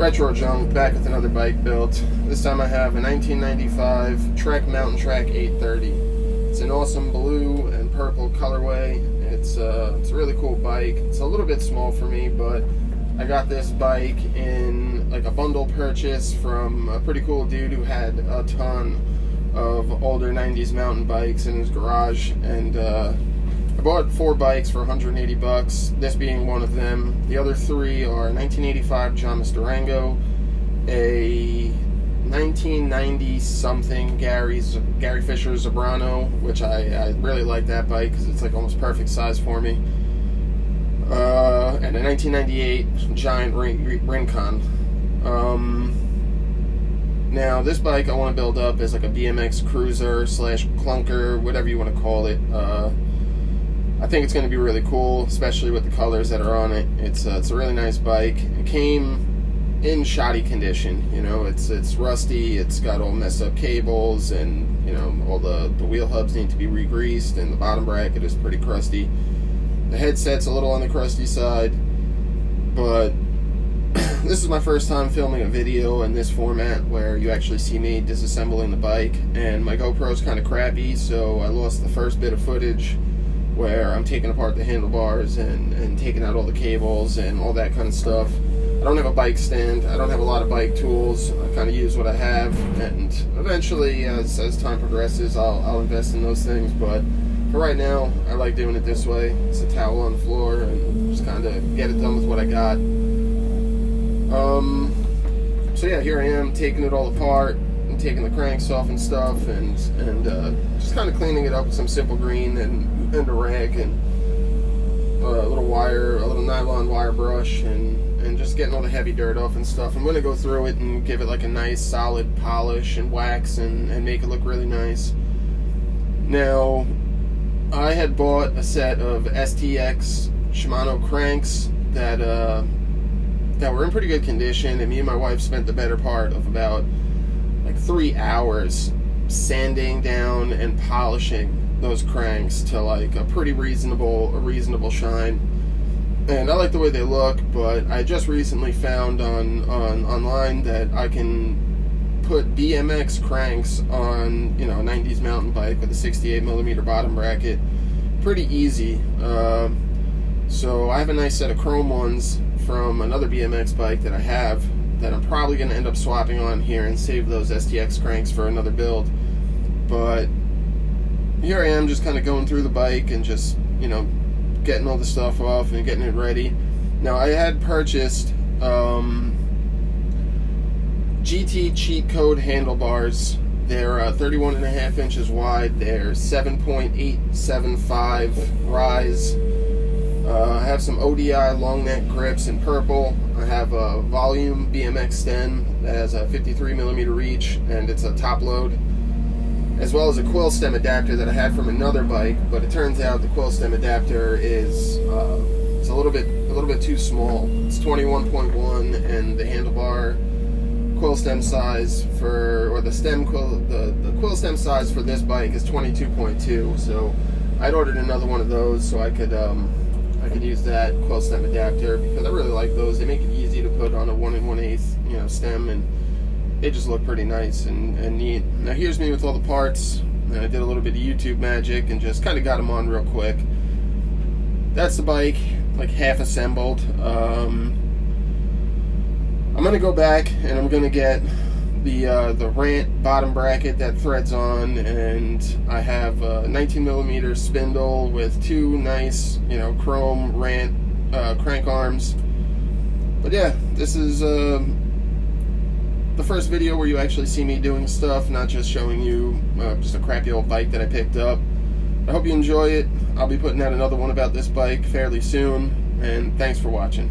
Retro Junk, back with another bike build. This time I have a 1995 Trek Mountain Track 830. It's an awesome blue and purple colorway. It's a really cool bike. It's a little bit small for me, but I got this bike in like a bundle purchase from a pretty cool dude who had a ton of older 90s mountain bikes in his garage, and I bought 4 bikes for 180 bucks, this being one of them. The other 3 are a 1985 John Durango, a 1990 something Gary Fisher Zebrano, which I really like that bike because it's like almost perfect size for me, and a 1998 Giant Rincon. Now this bike I want to build up as like a BMX cruiser / clunker, whatever you want to call it. I think it's going to be really cool, especially with the colors that are on it. It's a really nice bike. It came in shoddy condition, you know. It's rusty. It's got all messed up cables, and you know, all the wheel hubs need to be re-greased, and the bottom bracket is pretty crusty. The headset's a little on the crusty side, but this is my first time filming a video in this format where you actually see me disassembling the bike, and my GoPro's kind of crappy, so I lost the first bit of footage where I'm taking apart the handlebars and taking out all the cables and all that kind of stuff. I don't have a bike stand. I don't have a lot of bike tools. I kind of use what I have, and eventually, as time progresses, I'll invest in those things. But for right now, I like doing it this way. It's a towel on the floor and just kind of get it done with what I got. So yeah, here I am taking it all apart and taking the cranks off and stuff, and just kind of cleaning it up with some Simple Green and a rag and a little nylon wire brush, and just getting all the heavy dirt off and stuff. I'm going to go through it and give it like a nice solid polish and wax and make it look really nice. Now, I had bought a set of STX Shimano cranks that were in pretty good condition, and me and my wife spent the better part of about like 3 hours sanding down and polishing those cranks to like a pretty reasonable shine. And I like the way they look, but I just recently found online that I can put BMX cranks on, you know, a 90s mountain bike with a 68mm bottom bracket pretty easy. So I have a nice set of chrome ones from another BMX bike that I have that I'm probably going to end up swapping on here and save those STX cranks for another build. But here I am just kind of going through the bike and just, you know, getting all the stuff off and getting it ready. Now, I had purchased GT cheat code handlebars. They're 31.5 inches wide. They're 7.875 rise. I have some ODI long neck grips in purple. I have a volume BMX stem that has a 53mm reach, and it's a top load, as well as a quill stem adapter that I had from another bike, but it turns out the quill stem adapter is it's a little bit too small. It's 21.1, and the handlebar quill stem size the quill stem size for this bike is 22.2. So I'd ordered another one of those so I could use that quill stem adapter, because I really like those. They make it easy to put on a 1 1/8, you know, stem, and they just look pretty nice and neat. Now here's me with all the parts. I did a little bit of YouTube magic and just kind of got them on real quick. That's the bike, like half assembled. I'm gonna go back and I'm gonna get the Rant bottom bracket that threads on, and I have a 19mm spindle with 2 nice, you know, chrome Rant crank arms. But yeah, this is the first video where you actually see me doing stuff, not just showing you just a crappy old bike that I picked up. I hope you enjoy it. I'll be putting out another one about this bike fairly soon, and thanks for watching.